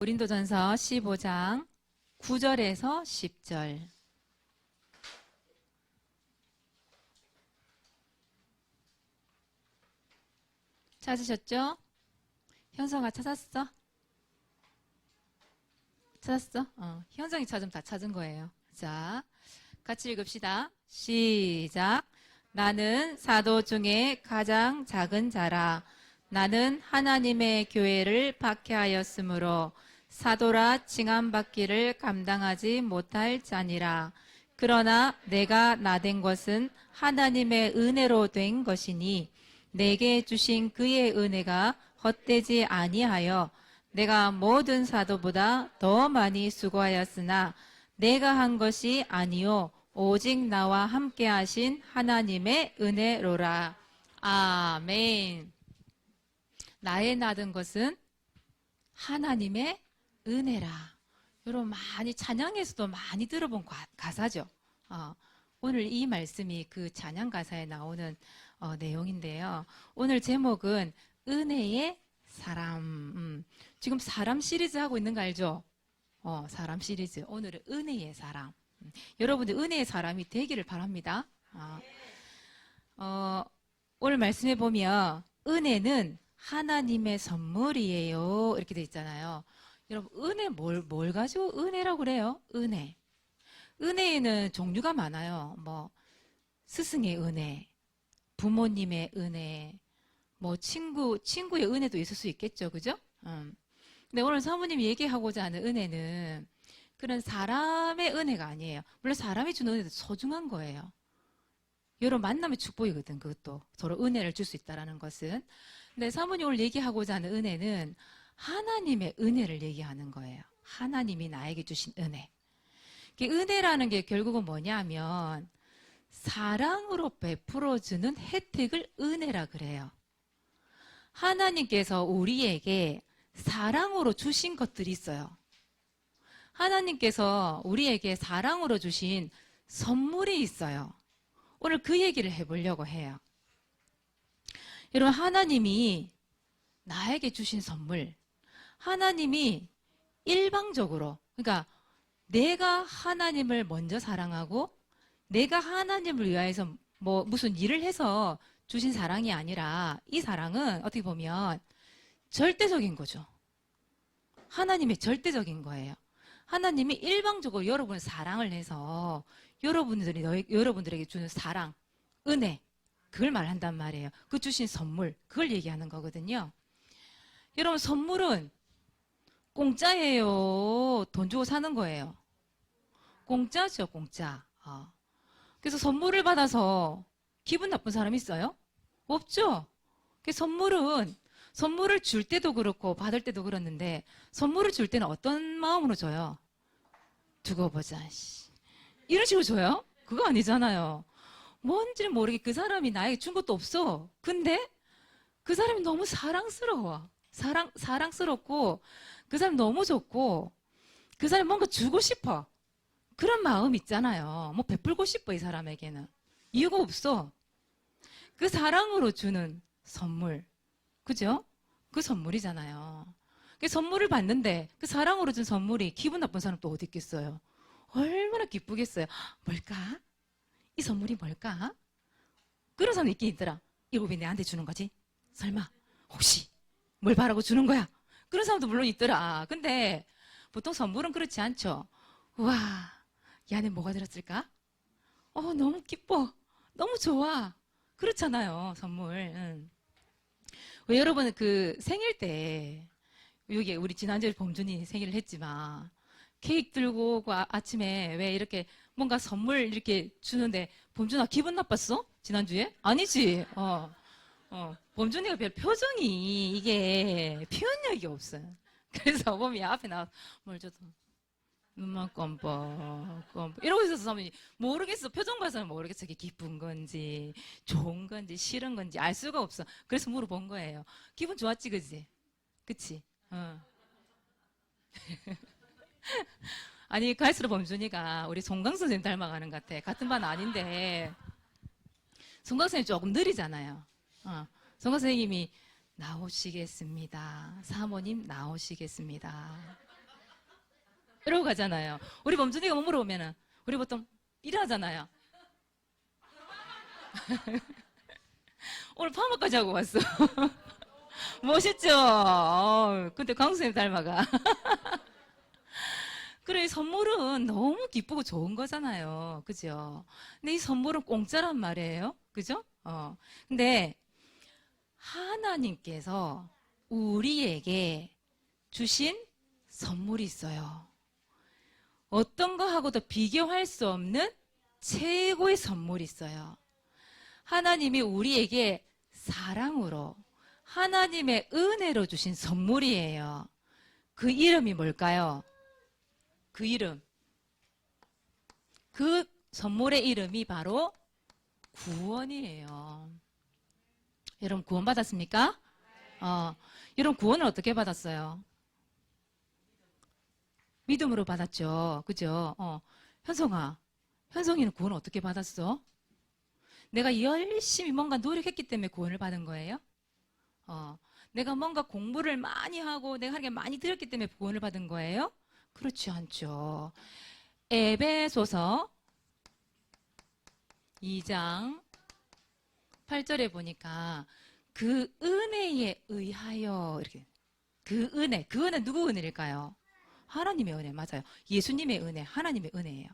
고린도전서 15장 9절에서 10절. 찾으셨죠? 현성아 찾았어? 찾았어? 현성이 찾으면 다 찾은 거예요. 자, 같이 읽읍시다. 시작. 나는 사도 중에 가장 작은 자라. 나는 하나님의 교회를 박해하였으므로 사도라 칭함받기를 감당하지 못할 자니라. 그러나 내가 나된 것은 하나님의 은혜로 된 것이니 내게 주신 그의 은혜가 헛되지 아니하여 내가 모든 사도보다 더 많이 수고하였으나 내가 한 것이 아니요 오직 나와 함께 하신 하나님의 은혜로라. 아멘. 나의 나든 것은 하나님의 은혜라. 여러분 많이 찬양에서도 많이 들어본 가사죠. 오늘 이 말씀이 그 찬양 가사에 나오는 내용인데요. 오늘 제목은 은혜의 사람. 지금 사람 시리즈 하고 있는 거 알죠? 사람 시리즈. 오늘은 은혜의 사람. 여러분들 은혜의 사람이 되기를 바랍니다. 오늘 말씀해 보면 은혜는 하나님의 선물이에요. 이렇게 돼 있잖아요. 여러분 은혜 뭘 가지고 은혜라고 그래요? 은혜. 은혜에는 종류가 많아요. 뭐 스승의 은혜, 부모님의 은혜, 뭐 친구의 은혜도 있을 수 있겠죠. 그죠? 근데 오늘 사모님이 얘기하고자 하는 은혜는 그런 사람의 은혜가 아니에요. 물론 사람이 주는 은혜도 소중한 거예요. 여러분 만남의 축복이거든. 그것도 서로 은혜를 줄 수 있다는 것은. 근데 사모님 오늘 얘기하고자 하는 은혜는 하나님의 은혜를 얘기하는 거예요. 하나님이 나에게 주신 은혜. 은혜라는 게 결국은 뭐냐면 사랑으로 베풀어주는 혜택을 은혜라 그래요. 하나님께서 우리에게 사랑으로 주신 것들이 있어요. 하나님께서 우리에게 사랑으로 주신 선물이 있어요. 오늘 그 얘기를 해보려고 해요. 여러분 하나님이 나에게 주신 선물, 하나님이 일방적으로, 그러니까 내가 하나님을 먼저 사랑하고 내가 하나님을 위하여서 뭐 무슨 일을 해서 주신 사랑이 아니라 이 사랑은 어떻게 보면 절대적인 거죠. 하나님의 절대적인 거예요. 하나님이 일방적으로 여러분을 사랑을 해서 여러분들에게 주는 사랑, 은혜, 그걸 말한단 말이에요. 그 주신 선물, 그걸 얘기하는 거거든요. 여러분 선물은 공짜예요? 돈 주고 사는 거예요? 공짜죠, 공짜. 그래서 선물을 받아서 기분 나쁜 사람 있어요? 없죠? 선물을 줄 때도 그렇고 받을 때도 그렇는데 선물을 줄 때는 어떤 마음으로 줘요? 두고 보자. 이런 식으로 줘요? 그거 아니잖아요. 뭔지는 모르게 그 사람이 나에게 준 것도 없어. 근데 그 사람이 너무 사랑스러워. 사랑스럽고 그 사람이 너무 좋고 그 사람이 뭔가 주고 싶어. 그런 마음 있잖아요. 뭐 베풀고 싶어 이 사람에게는. 이유가 없어. 그 사랑으로 주는 선물. 그죠? 그 선물이잖아요. 그 선물을 받는데 그 사랑으로 준 선물이 기분 나쁜 사람 또 어디 있겠어요? 얼마나 기쁘겠어요. 뭘까? 이 선물이 뭘까? 그런 사람 있긴 있더라. 이거 왜 내한테 주는 거지? 설마 혹시 뭘 바라고 주는 거야? 그런 사람도 물론 있더라. 근데 보통 선물은 그렇지 않죠. 우와, 이 안에 뭐가 들었을까? 너무 기뻐. 너무 좋아. 그렇잖아요, 선물. 왜 여러분 그 생일 때 여기 우리 지난주에 범준이 생일을 했지만 케이크 들고 오고 아침에 왜 이렇게 뭔가 선물 이렇게 주는데 범준아 기분 나빴어? 지난주에? 아니지. 범준이가 별 표정이 이게 표현력이 없어요. 그래서 범이 앞에 나와서 뭘 줘도 눈만 껌뻑 이러고 있어서 사모님 모르겠어. 표정 봐서는 모르겠어. 이게 기쁜 건지 좋은 건지 싫은 건지 알 수가 없어. 그래서 물어본 거예요. 기분 좋았지 그지? 그치? 아니 갈수록 범준이가 우리 송강 선생님 닮아가는 것 같아. 같은 반 아닌데 송강 선생님 조금 느리잖아요. 송강 선생님이 나오시겠습니다. 사모님 나오시겠습니다. 이러고 가잖아요. 우리 범준이가 못 물어보면은 우리 보통 일하잖아요. 오늘 파마까지 하고 왔어. 멋있죠? 근데 강수님 닮아가. 그래, 선물은 너무 기쁘고 좋은 거잖아요. 그죠? 근데 이 선물은 공짜란 말이에요. 그죠? 근데 하나님께서 우리에게 주신 선물이 있어요. 어떤 거하고도 비교할 수 없는 최고의 선물이 있어요. 하나님이 우리에게 사랑으로 하나님의 은혜로 주신 선물이에요. 그 이름이 뭘까요? 그 이름. 그 선물의 이름이 바로 구원이에요. 여러분 구원 받았습니까? 여러분 구원을 어떻게 받았어요? 믿음으로 받았죠. 그죠? 현성아, 현성이는 구원 어떻게 받았어? 내가 열심히 뭔가 노력했기 때문에 구원을 받은 거예요? 내가 뭔가 공부를 많이 하고 내가 하는 게 많이 들었기 때문에 구원을 받은 거예요? 그렇지 않죠. 에베소서 2장 8절에 보니까 그 은혜에 의하여 이렇게 그 은혜 누구 은혜일까요? 하나님의 은혜 맞아요. 예수님의 은혜, 하나님의 은혜예요.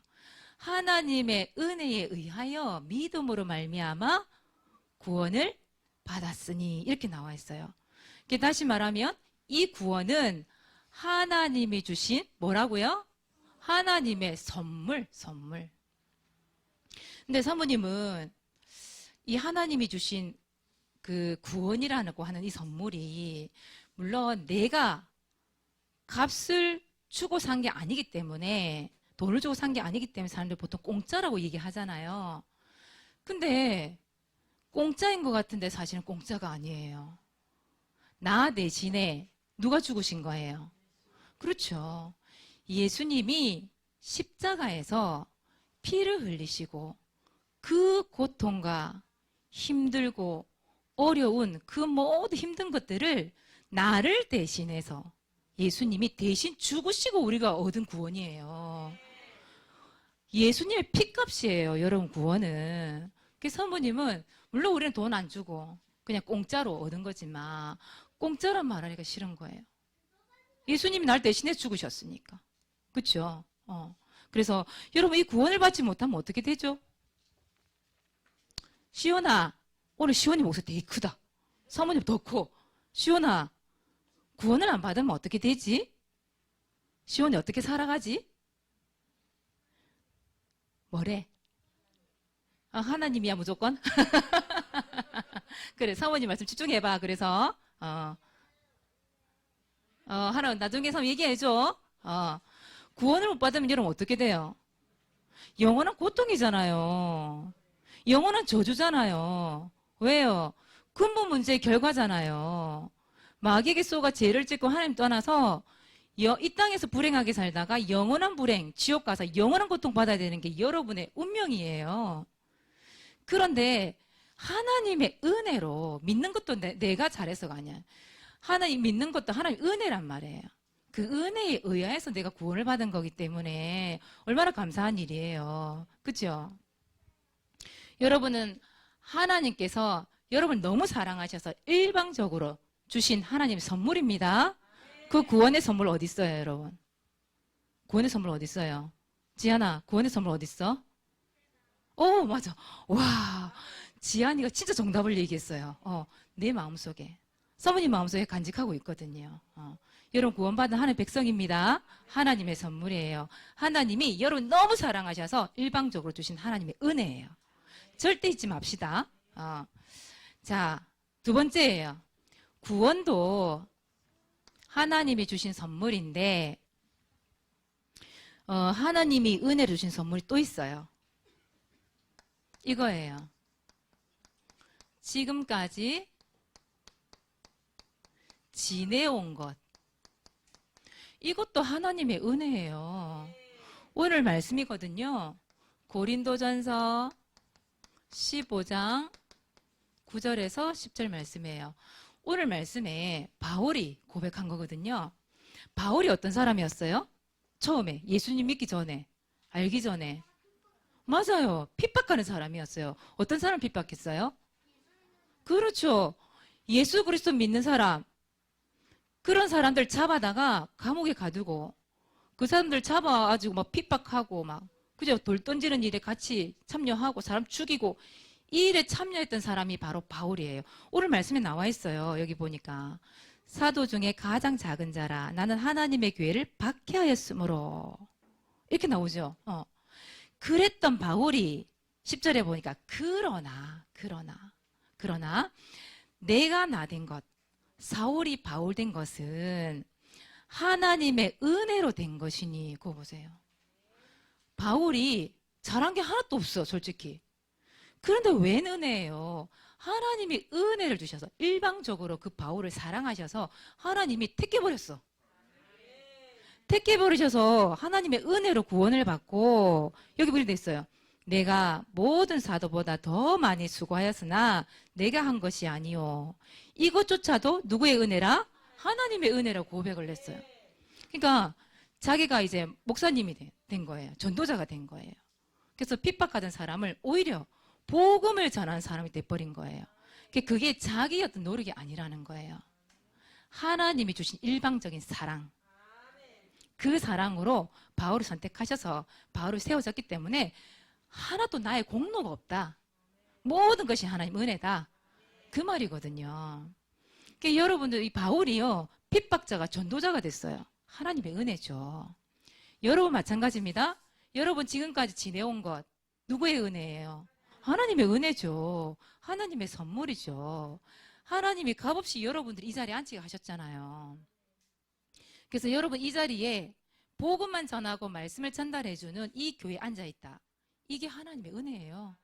하나님의 은혜에 의하여 믿음으로 말미암아 구원을 받았으니 이렇게 나와 있어요. 다시 말하면 이 구원은 하나님이 주신 뭐라고요? 하나님의 선물. 근데 사모님은 이 하나님이 주신 그 구원이라고 하는 이 선물이 물론 내가 값을 주고 산 게 아니기 때문에 돈을 주고 산 게 아니기 때문에 사람들이 보통 공짜라고 얘기하잖아요. 근데 공짜인 것 같은데 사실은 공짜가 아니에요. 나 대신에 누가 죽으신 거예요? 그렇죠. 예수님이 십자가에서 피를 흘리시고 그 고통과 힘들고 어려운 그 모든 힘든 것들을 나를 대신해서 예수님이 대신 죽으시고 우리가 얻은 구원이에요. 예수님의 피값이에요. 여러분 구원은. 그래서 사모님은 물론 우리는 돈 안 주고 그냥 공짜로 얻은 거지만 공짜란 말하기가 싫은 거예요. 예수님이 날 대신해 죽으셨으니까. 그렇죠? 그래서 여러분 이 구원을 받지 못하면 어떻게 되죠? 시온아, 오늘 시온이 목소리 되게 크다. 사모님 더 커. 시온아, 구원을 안 받으면 어떻게 되지? 시온이 어떻게 살아가지? 뭐래? 하나님이야 무조건? 그래, 사모님 말씀 집중해봐. 그래서 하나 나중에 사모 얘기해줘. 구원을 못 받으면 여러분 어떻게 돼요? 영원한 고통이잖아요. 영원한 저주잖아요. 왜요? 근본 문제의 결과잖아요. 마귀에게 쏘가 죄를 짓고 하나님 떠나서 이 땅에서 불행하게 살다가 영원한 불행, 지옥 가서 영원한 고통 받아야 되는 게 여러분의 운명이에요. 그런데 하나님의 은혜로 믿는 것도 내가 잘해서가 아니야. 하나님 믿는 것도 하나님 은혜란 말이에요. 그 은혜에 의해서 내가 구원을 받은 거기 때문에 얼마나 감사한 일이에요. 그렇죠? 여러분은 하나님께서 여러분을 너무 사랑하셔서 일방적으로 주신 하나님의 선물입니다. 그 구원의 선물 어디 있어요, 여러분? 구원의 선물 어디 있어요? 지안아, 구원의 선물 어디 있어? 맞아. 와, 지안이가 진짜 정답을 얘기했어요. 내 마음속에. 사모님 마음속에 간직하고 있거든요. 여러분 구원받은 하나님의 백성입니다. 하나님의 선물이에요. 하나님이 여러분 너무 사랑하셔서 일방적으로 주신 하나님의 은혜예요. 절대 잊지 맙시다. 자, 두 번째예요. 구원도 하나님이 주신 선물인데 하나님이 은혜를 주신 선물이 또 있어요. 이거예요. 지금까지 지내온 것. 이것도 하나님의 은혜예요. 오늘 말씀이거든요. 고린도전서 15장 9절에서 10절 말씀이에요. 오늘 말씀에 바울이 고백한 거거든요. 바울이 어떤 사람이었어요? 처음에 예수님 믿기 전에, 알기 전에. 맞아요. 핍박하는 사람이었어요. 어떤 사람 핍박했어요? 그렇죠. 예수 그리스도 믿는 사람, 그런 사람들 잡아다가 감옥에 가두고 그 사람들 잡아가지고 막 핍박하고 막 그죠? 돌 던지는 일에 같이 참여하고 사람 죽이고 이 일에 참여했던 사람이 바로 바울이에요. 오늘 말씀에 나와 있어요. 여기 보니까 사도 중에 가장 작은 자라 나는 하나님의 교회를 박해하였으므로 이렇게 나오죠. 그랬던 바울이 10절에 보니까 그러나 내가 나 된 것, 사울이 바울 된 것은 하나님의 은혜로 된 것이니. 그거 보세요. 바울이 잘한 게 하나도 없어, 솔직히. 그런데 웬 은혜예요? 하나님이 은혜를 주셔서 일방적으로 그 바울을 사랑하셔서 하나님이 택해버렸어. 택해버리셔서 하나님의 은혜로 구원을 받고 여기 보게 됐어요. 내가 모든 사도보다 더 많이 수고하였으나 내가 한 것이 아니요. 이것조차도 누구의 은혜라? 하나님의 은혜라고 고백을 했어요. 그러니까 자기가 이제 목사님이 된 거예요. 전도자가 된 거예요. 그래서 핍박하던 사람을 오히려 복음을 전하는 사람이 돼버린 거예요. 그게 자기의 어떤 노력이 아니라는 거예요. 하나님이 주신 일방적인 사랑. 그 사랑으로 바울을 선택하셔서 바울을 세워졌기 때문에 하나도 나의 공로가 없다. 모든 것이 하나님 은혜다. 그 말이거든요. 그러니까 여러분들 이 바울이요. 핍박자가 전도자가 됐어요. 하나님의 은혜죠. 여러분 마찬가지입니다. 여러분 지금까지 지내온 것 누구의 은혜예요? 하나님의 은혜죠. 하나님의 선물이죠. 하나님이 값없이 여러분들이 이 자리에 앉히게 하셨잖아요. 그래서 여러분 이 자리에 복음만 전하고 말씀을 전달해주는 이 교회에 앉아있다. 이게 하나님의 은혜예요.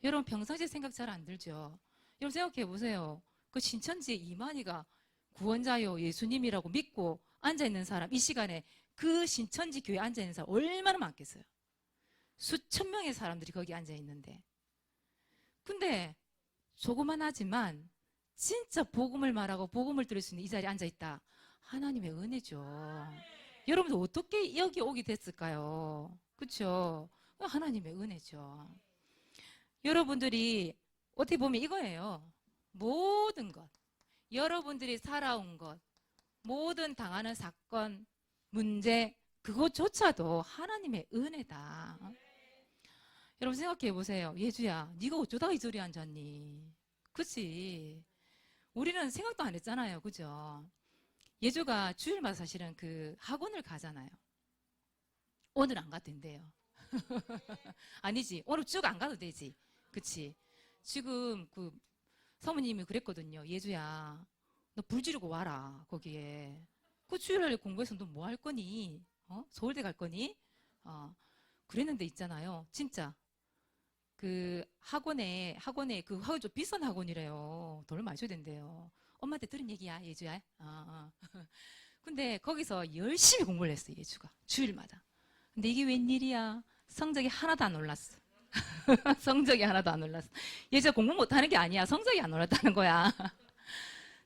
여러분 평상시에 생각 잘 안 들죠? 여러분 생각해 보세요. 그 신천지의 이만희가 구원자요 예수님이라고 믿고 앉아있는 사람, 이 시간에 그 신천지 교회에 앉아있는 사람 얼마나 많겠어요? 수천 명의 사람들이 거기 앉아있는데. 근데 조그만하지만 진짜 복음을 말하고 복음을 들을 수 있는 이 자리에 앉아있다. 하나님의 은혜죠. 여러분들 어떻게 여기 오게 됐을까요? 그렇죠? 하나님의 은혜죠. 여러분들이 어떻게 보면 이거예요. 모든 것, 여러분들이 살아온 것, 모든 당하는 사건, 문제, 그것조차도 하나님의 은혜다. 여러분 생각해 보세요. 예주야, 네가 어쩌다가 이 자리에 앉았니? 그치? 우리는 생각도 안 했잖아요. 그죠? 예주가 주일마다 사실은 그 학원을 가잖아요. 오늘 안 가도 된대요. 아니지. 오늘 쭉 안 가도 되지. 그치? 지금 그 사모님이 그랬거든요. 예주야, 너 불 지르고 와라. 거기에. 그 주일날 공부해서 너 뭐 할 거니? 서울대 갈 거니? 그랬는데 있잖아요. 진짜. 그 학원에 그 학원 좀 비싼 학원이래요. 돈을 많이 줘야 된대요. 엄마한테 들은 얘기야, 예주야. 근데 거기서 열심히 공부를 했어, 예주가. 주일마다. 근데 이게 웬일이야? 성적이 하나도 안 올랐어. 성적이 하나도 안 올랐어. 예주가 공부 못하는 게 아니야. 성적이 안 올랐다는 거야.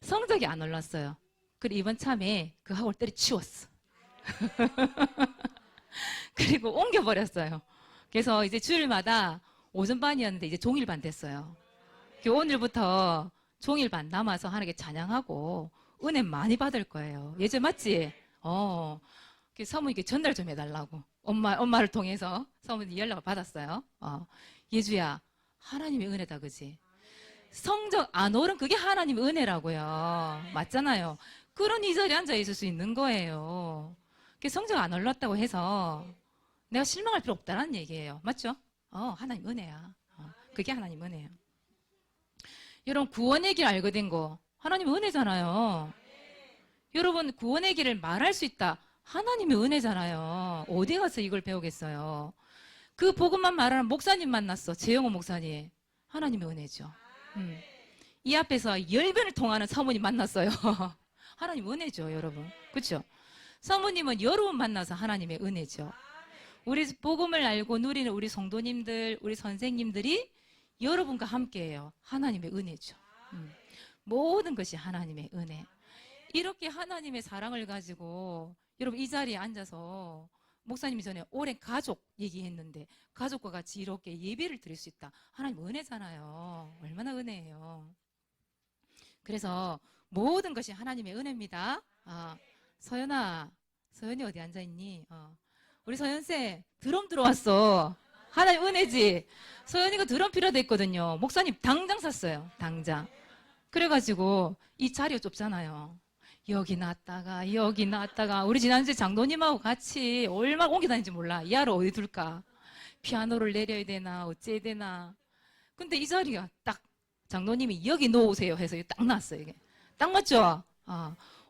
성적이 안 올랐어요. 그리고 이번 참에 그 학원을 때려치웠어. 그리고 옮겨버렸어요. 그래서 이제 주일마다 오전반이었는데 이제 종일반 됐어요. 오늘부터 종일반 남아서 하나님께 찬양하고 은혜 많이 받을 거예요. 예전 맞지? 사모님께 전달 좀 해달라고. 엄마를 통해서 사모님 연락을 받았어요. 예주야, 하나님의 은혜다, 그지? 성적 안 오른 그게 하나님의 은혜라고요. 맞잖아요. 그런 이 자리에 앉아 있을 수 있는 거예요. 성적 안 올랐다고 해서 내가 실망할 필요 없다는 얘기예요. 맞죠? 하나님 은혜야. 그게 하나님 은혜야. 여러분 구원의 길 알게 된 거 하나님 은혜잖아요. 여러분 구원의 길을 말할 수 있다. 하나님의 은혜잖아요. 어디 가서 이걸 배우겠어요? 그 복음만 말하는 목사님 만났어. 재영호 목사님. 하나님의 은혜죠. 이 앞에서 10번을 통하는 사모님 만났어요. 하나님 은혜죠, 여러분. 그렇죠? 사모님은 여러 번 만나서 하나님의 은혜죠. 우리 복음을 알고 누리는 우리 성도님들, 우리 선생님들이 여러분과 함께해요. 하나님의 은혜죠. 모든 것이 하나님의 은혜. 이렇게 하나님의 사랑을 가지고 여러분 이 자리에 앉아서 목사님이 전에 오랜 가족 얘기했는데 가족과 같이 이렇게 예배를 드릴 수 있다. 하나님 은혜잖아요. 얼마나 은혜예요. 그래서 모든 것이 하나님의 은혜입니다. 서연아, 서연이 어디 앉아있니? 우리 서연쌤 드럼 들어왔어. 하나님 은혜지. 서연이가 드럼 필요하다 했거든요. 목사님 당장 샀어요. 당장. 그래가지고 이 자리가 좁잖아요. 여기 놨다가 우리 지난주에 장로님하고 같이 얼마나 옮겨 다니는지 몰라. 이 아를 어디 둘까? 피아노를 내려야 되나 어째야 되나. 근데 이 자리가 딱 장로님이 여기 놓으세요 해서 딱 놨어요. 이게 딱 맞죠?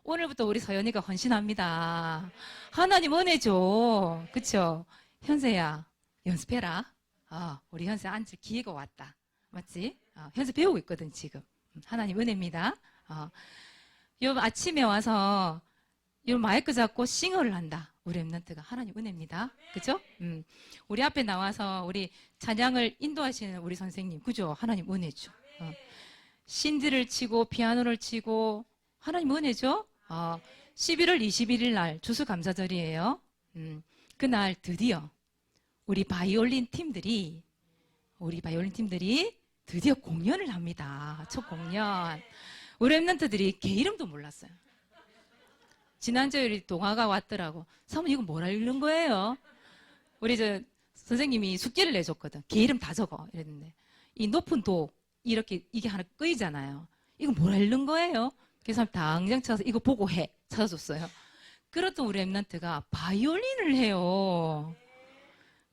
오늘부터 우리 서연이가 헌신합니다. 하나님 은혜죠. 그쵸? 현세야 연습해라. 우리 현세 앉을 기회가 왔다. 맞지? 현세 배우고 있거든 지금. 하나님 은혜입니다. 요 아침에 와서 요 마이크 잡고 싱어를 한다. 우리 랩런트가 하나님 은혜입니다. 그죠? 우리 앞에 나와서 우리 찬양을 인도하시는 우리 선생님, 그죠? 하나님 은혜죠. 신디를 치고 피아노를 치고 하나님 은혜죠. 11월 21일 날 추수감사절이에요. 그날 드디어 우리 바이올린 팀들이 드디어 공연을 합니다. 첫 공연. 우리 랩런트들이 걔 이름도 몰랐어요. 지난주에 우리 동화가 왔더라고. 사모님 이거 뭐라 읽는 거예요? 우리 선생님이 숙제를 내줬거든. 걔 이름 다 적어. 이랬는데 이 높은 도 이렇게 이게 하나 끄이잖아요. 이거 뭐라 읽는 거예요? 그래서 당장 찾아서 이거 보고 해. 찾아줬어요. 그렇던 우리 랩런트가 바이올린을 해요.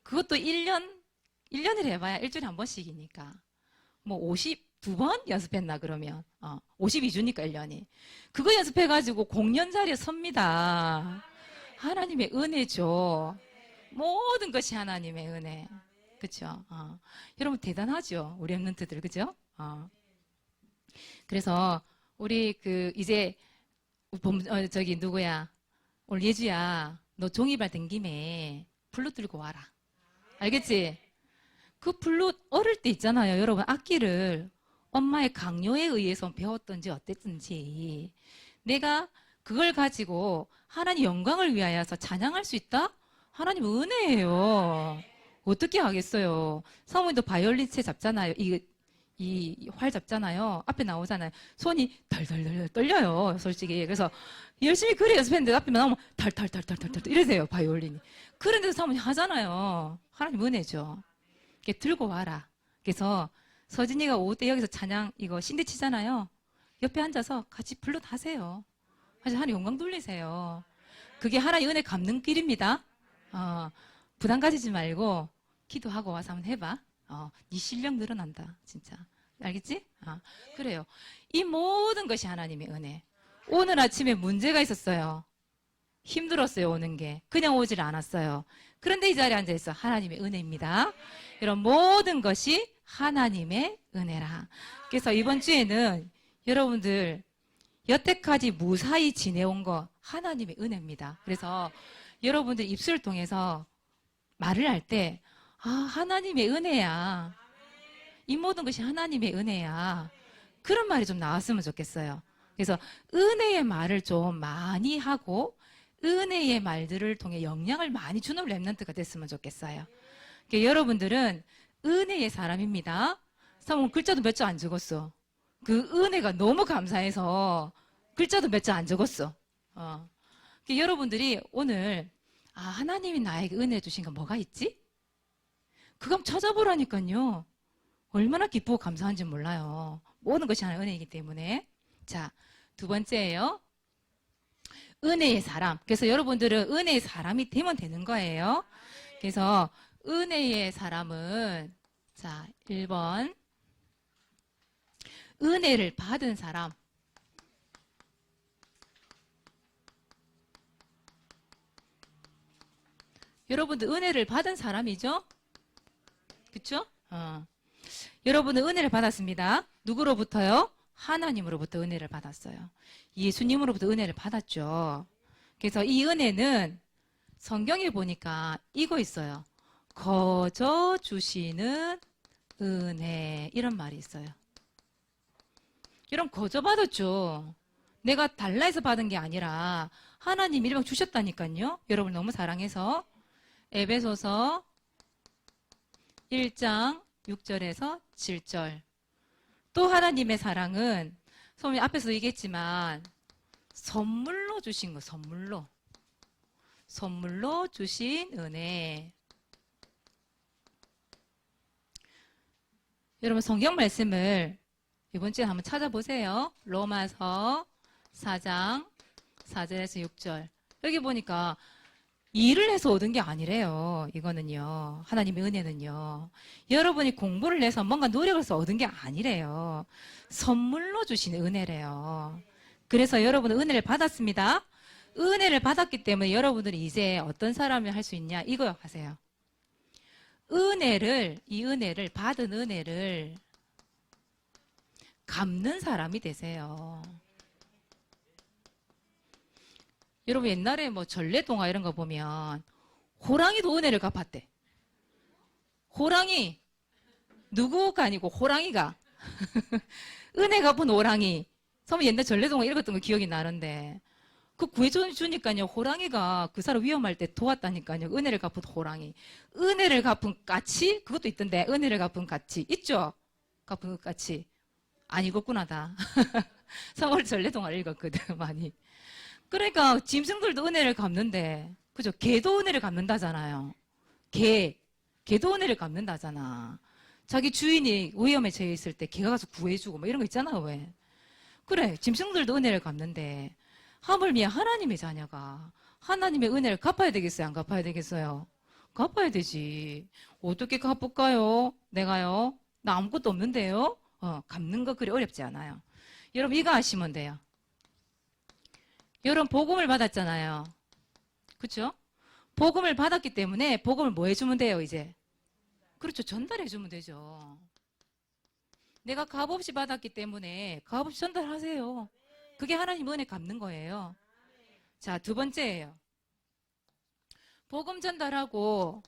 그것도 1년을 해봐야 일주일에 한 번씩이니까. 뭐 52번 연습했나 그러면 52주니까 1년이 그거 연습해가지고 공연 자리에 섭니다. 하나님의 은혜죠. 모든 것이 하나님의 은혜. 그쵸? 여러분 대단하죠. 우리 랩런트들 그죠? 그래서 우리 이제 저기 누구야 오늘 예주야 너 종이발 된 김에 플룻 들고 와라. 알겠지? 그 플룻 어릴 때 있잖아요. 여러분 악기를 엄마의 강요에 의해서 배웠던지 어땠든지 내가 그걸 가지고 하나님 영광을 위하여서 찬양할 수 있다? 하나님 은혜예요. 어떻게 하겠어요? 사모님도 바이올린 채 잡잖아요. 이 활 잡잖아요. 앞에 나오잖아요. 손이 덜덜덜 떨려요. 솔직히. 그래서 열심히 그래 연습했는데 앞에 나오면 덜덜덜덜덜 이러세요. 바이올린이. 그런데도 사모님 하잖아요. 하나님 은혜죠. 이렇게 들고 와라. 그래서 서진이가 오후 때 여기서 찬양 이거 신디 치잖아요. 옆에 앉아서 같이 플룻 하세요. 하나님 영광 돌리세요. 그게 하나님 은혜 갚는 길입니다. 부담 가지지 말고 기도하고 와서 한번 해봐. 네 실력 늘어난다. 진짜. 알겠지? 그래요. 이 모든 것이 하나님의 은혜. 오늘 아침에 문제가 있었어요. 힘들었어요, 오는 게. 그냥 오질 않았어요. 그런데 이 자리에 앉아있어. 하나님의 은혜입니다. 이런 모든 것이 하나님의 은혜라. 그래서 이번 주에는 여러분들 여태까지 무사히 지내온 거 하나님의 은혜입니다. 그래서 여러분들 입술을 통해서 말을 할 때 하나님의 은혜야. 이 모든 것이 하나님의 은혜야. 그런 말이 좀 나왔으면 좋겠어요. 그래서 은혜의 말을 좀 많이 하고 은혜의 말들을 통해 영향을 많이 주는 랩런트가 됐으면 좋겠어요. 그러니까 여러분들은 은혜의 사람입니다. 사모님 글자도 몇 자 안 적었어. 그 은혜가 너무 감사해서 글자도 몇 자 안 적었어. 그러니까 여러분들이 오늘 하나님이 나에게 은혜 주신 거 뭐가 있지? 그거 한번 찾아보라니까요. 얼마나 기쁘고 감사한지 몰라요. 모든 것이 하나의 은혜이기 때문에. 자, 두 번째예요. 은혜의 사람. 그래서 여러분들은 은혜의 사람이 되면 되는 거예요. 그래서 은혜의 사람은 자, 1번 은혜를 받은 사람. 여러분들 은혜를 받은 사람이죠? 그쵸? 여러분은 은혜를 받았습니다. 누구로부터요? 하나님으로부터 은혜를 받았어요. 예수님으로부터 은혜를 받았죠. 그래서 이 은혜는 성경에 보니까 이거 있어요. 거저 주시는 은혜 이런 말이 있어요. 여러분 거저 받았죠. 내가 달라 해서 받은 게 아니라 하나님이 일방 주셨다니까요. 여러분 너무 사랑해서. 에베소서 1장 6절에서 7절. 또 하나님의 사랑은 선생님 앞에서 얘기했지만 선물로 주신 거, 선물로 주신 은혜. 여러분 성경 말씀을 이번 주에 한번 찾아보세요. 로마서 4장 4절에서 6절. 여기 보니까 일을 해서 얻은 게 아니래요. 이거는요. 하나님의 은혜는요. 여러분이 공부를 해서 뭔가 노력을 해서 얻은 게 아니래요. 선물로 주신 은혜래요. 그래서 여러분은 은혜를 받았습니다. 은혜를 받았기 때문에 여러분들이 이제 어떤 사람이 할 수 있냐? 이거 하세요. 이 은혜를, 받은 은혜를 갚는 사람이 되세요. 여러분 옛날에 뭐 전래동화 이런 거 보면 호랑이도 은혜를 갚았대. 호랑이, 누구가 아니고 호랑이가 은혜 갚은 호랑이. 선생님 옛날 전래동화 읽었던 거 기억이 나는데 그 구해주니까요 호랑이가 그 사람 위험할 때 도왔다니까요. 은혜를 갚은 호랑이. 은혜를 갚은 까치? 그것도 있던데. 은혜를 갚은 까치 있죠? 갚은 까치 안 읽었구나 다. 3월 전래동화를 읽었거든 많이. 그러니까 짐승들도 은혜를 갚는데, 그죠? 개도 은혜를 갚는다잖아요. 개도 은혜를 갚는다잖아. 자기 주인이 위험에 처해 있을 때 개가 가서 구해주고 뭐 이런 거 있잖아. 왜? 그래, 짐승들도 은혜를 갚는데 하물며 하나님의 자녀가 하나님의 은혜를 갚아야 되겠어요? 안 갚아야 되겠어요? 갚아야 되지. 어떻게 갚을까요? 내가요? 나 아무것도 없는데요? 갚는 거 그리 어렵지 않아요. 여러분 이거 아시면 돼요. 여러분 복음을 받았잖아요. 그렇죠? 복음을 받았기 때문에 복음을 뭐 해주면 돼요 이제? 그렇죠. 전달해주면 되죠. 내가 값없이 받았기 때문에 값없이 전달하세요. 그게 하나님 은혜 갚는 거예요. 자, 두 번째예요. 복음 전달하고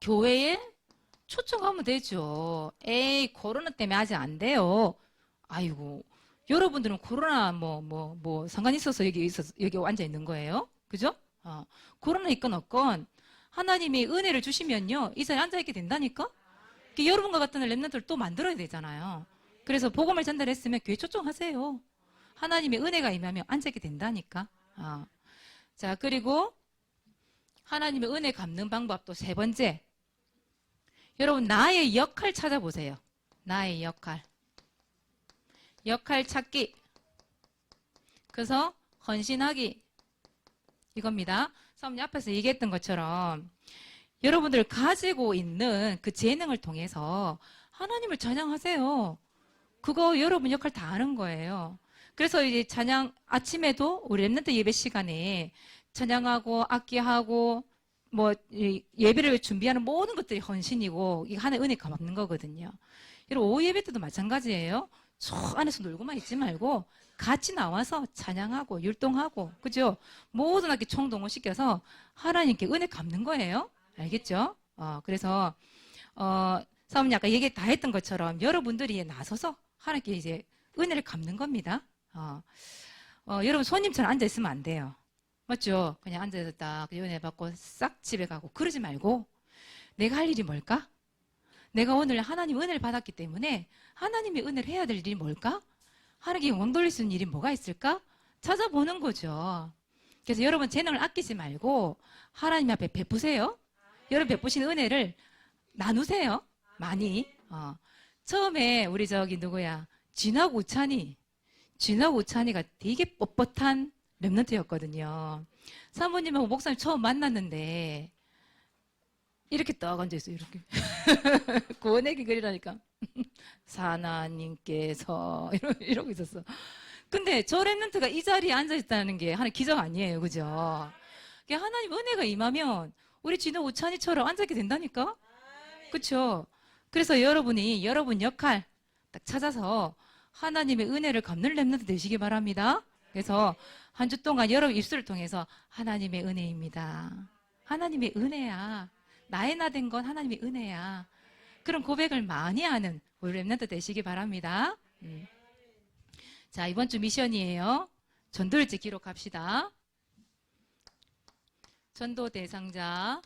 교회에 초청하면 되죠. 에이 코로나 때문에 아직 안 돼요. 아이고 여러분들은 코로나 뭐 상관 있어서 여기 앉아 있는 거예요. 그죠? 코로나 있건 없건 하나님이 은혜를 주시면요 이 자리에 앉아 있게 된다니까. 여러분과 같은 렘넌트를 또 만들어야 되잖아요. 그래서 복음을 전달했으면 교회 초청하세요. 하나님의 은혜가 임하면 앉아 있게 된다니까. 자 그리고 하나님의 은혜 갚는 방법 또 세 번째. 여러분 나의 역할 찾아보세요. 나의 역할 찾기. 그래서 헌신하기 이겁니다. 사모님 앞에서 얘기했던 것처럼 여러분들 가지고 있는 그 재능을 통해서 하나님을 찬양하세요. 그거 여러분 역할 다 하는 거예요. 그래서 이제 찬양 아침에도 우리 렘넌트 예배 시간에 찬양하고 악기하고 뭐 예배를 준비하는 모든 것들이 헌신이고 이게 하나의 은혜 갚는 거거든요. 여러분 오후 예배 때도 마찬가지예요. 저 안에서 놀고만 있지 말고 같이 나와서 찬양하고 율동하고 그죠? 모든 학기 총동원시켜서 하나님께 은혜 갚는 거예요. 알겠죠? 그래서 사모님 아까 얘기 다 했던 것처럼 여러분들이 나서서 하나님께 이제 은혜를 갚는 겁니다. 여러분 손님처럼 앉아 있으면 안 돼요. 맞죠? 그냥 앉아서 딱 은혜 받고 싹 집에 가고 그러지 말고 내가 할 일이 뭘까? 내가 오늘 하나님 은혜를 받았기 때문에 하나님의 은혜를 해야 될 일이 뭘까? 하나님께 영광 돌릴 수 있는 일이 뭐가 있을까? 찾아보는 거죠. 그래서 여러분 재능을 아끼지 말고 하나님 앞에 베푸세요. 여러분 베푸신 은혜를 나누세요. 많이. 처음에 우리 누구야? 진하고 우찬이가 되게 뻣뻣한 렘넌트였거든요. 사모님하고 목사님 처음 만났는데 이렇게 떡 앉아있어요. 이렇게. 고원에게 그리라니까. 사나님께서 이러고 있었어. 근데 저 렘넌트가 이 자리에 앉아있다는 게 하나의 기적 아니에요. 그죠? 하나님 은혜가 임하면 우리 진호 우찬이처럼 앉아있게 된다니까? 그쵸? 그래서 여러분이 여러분 역할 딱 찾아서 하나님의 은혜를 갚는 렘넌트 되시기 바랍니다. 그래서 한 주 동안 여러분 입술을 통해서 하나님의 은혜입니다. 하나님의 은혜야. 나의 나 된 건 하나님의 은혜야. 그런 고백을 많이 하는 우리 렘넌트 되시기 바랍니다. 자, 이번 주 미션이에요. 전도일지 기록합시다. 전도 대상자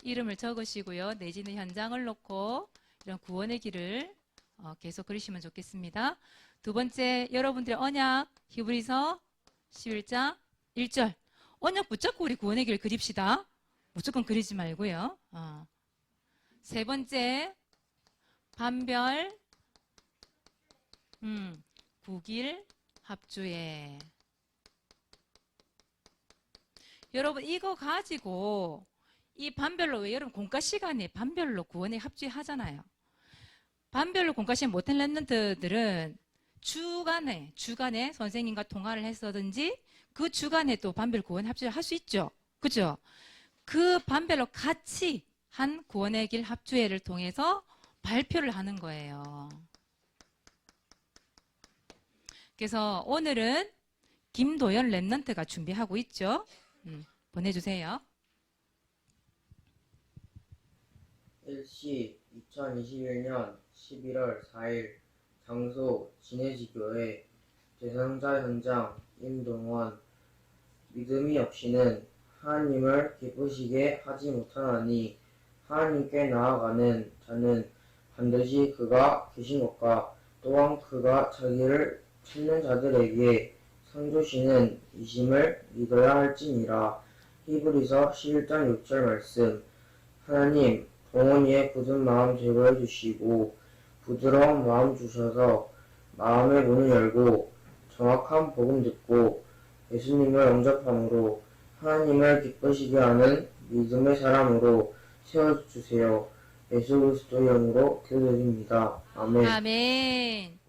이름을 적으시고요. 내지는 현장을 놓고 이런 구원의 길을 계속 그리시면 좋겠습니다. 두 번째, 여러분들의 언약 히브리서 11장 1절 언약 붙잡고 우리 구원의 길을 그립시다. 무조건 그리지 말고요. 세 번째, 반별 국일 합주에 여러분 이거 가지고 이 반별로 왜 여러분 공과 시간에 반별로 구원에 합주하잖아요. 반별로 공과 시간 못한 랩런트들은 주간에 선생님과 통화를 했었든지 그 주간에 또 반별 구원 합주를 할 수 있죠. 그죠? 그 반별로 같이 한 구원의 길 합주회를 통해서 발표를 하는 거예요. 그래서 오늘은 김도연 랩런트가 준비하고 있죠. 보내주세요. 일시 2021년 11월 4일 장소 진해지교회 대상자 현장 임동원 믿음이 없이는 하나님을 기쁘시게 하지 못하나니 하나님께 나아가는 자는 반드시 그가 계신 것과 또한 그가 자기를 찾는 자들에게 상 주시는 이심을 믿어야 할지니라. 히브리서 11장 6절 말씀. 하나님 동원이의 굳은 마음 제거해 주시고 부드러운 마음 주셔서 마음의 문을 열고 정확한 복음 듣고 예수님을 영접함으로 하나님을 기쁘시게 하는 믿음의 사람으로 세워주세요. 예수 그리스도의 이름으로 기도드립니다. 아멘. 아멘.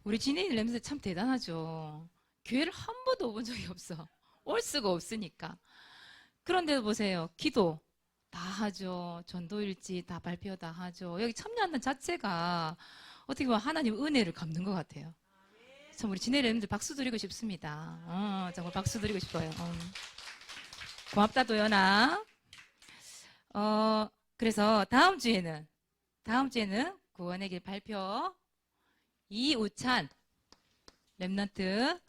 우리 진혜인 랩런트 참 대단하죠. 교회를 한 번도 본 적이 없어. 올 수가 없으니까. 그런데도 보세요. 기도 다 하죠. 전도일지 다 발표 다 하죠. 여기 참여한다는 자체가 어떻게 보면 하나님 은혜를 갚는 것 같아요. 참 우리 진혜 랩런트 박수 드리고 싶습니다. 정말 박수 드리고 싶어요. 고맙다 도연아. 그래서 다음 주에는 구원의 길 발표 이우찬 랩런트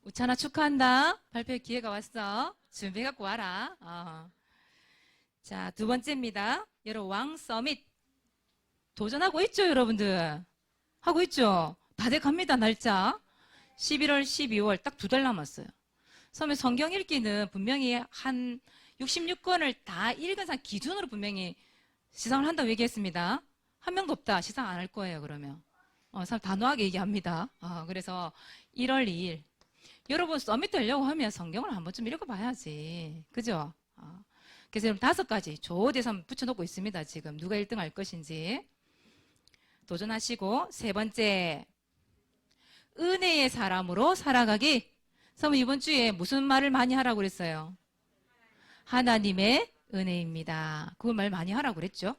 우찬아 축하한다. 발표의 기회가 왔어. 준비해갖고 와라. 자, 두 번째입니다. 여러분 왕 서밋 도전하고 있죠, 여러분들? 하고 있죠? 다 돼갑니다, 날짜. 11월, 12월 딱 2달 남았어요. 처음에 성경 읽기는 분명히 한 66권을 다 읽은 사람 기준으로 분명히 시상을 한다고 얘기했습니다. 한 명도 없다. 시상 안 할 거예요, 그러면. 사람 단호하게 얘기합니다. 그래서 1월 2일. 여러분, 서밋 하려고 하면 성경을 한 번쯤 읽어봐야지. 그죠? 그래서 여러분 5가지 조대서 붙여놓고 있습니다, 지금. 누가 1등 할 것인지. 도전하시고, 세 번째. 은혜의 사람으로 살아가기. 그래서 이번 주에 무슨 말을 많이 하라고 그랬어요? 하나님의 은혜입니다. 그걸 말 많이 하라고 그랬죠?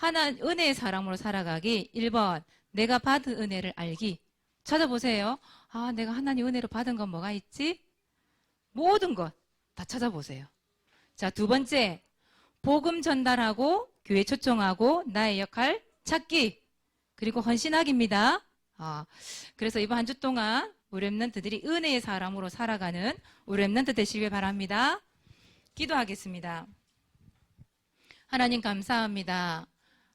은혜의 사람으로 살아가기. 1번, 내가 받은 은혜를 알기. 찾아보세요. 내가 하나님 은혜로 받은 건 뭐가 있지? 모든 것 다 찾아보세요. 자, 두 번째, 복음 전달하고 교회 초청하고 나의 역할 찾기. 그리고 헌신하기입니다. 그래서 이번 한 주 동안 우리 랩런트들이 은혜의 사람으로 살아가는 우리 랩런트 되시길 바랍니다. 기도하겠습니다. 하나님 감사합니다.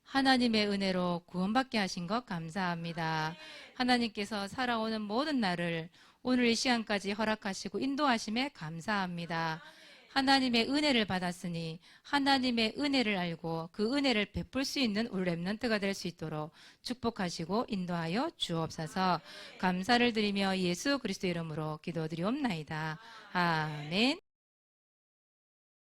하나님의 은혜로 구원받게 하신 것 감사합니다. 하나님께서 살아오는 모든 날을 오늘 이 시간까지 허락하시고 인도하심에 감사합니다. 하나님의 은혜를 받았으니 하나님의 은혜를 알고 그 은혜를 베풀 수 있는 우리 랩런트가 될 수 있도록 축복하시고 인도하여 주옵소서. 감사를 드리며 예수 그리스도 이름으로 기도드리옵나이다. 아멘.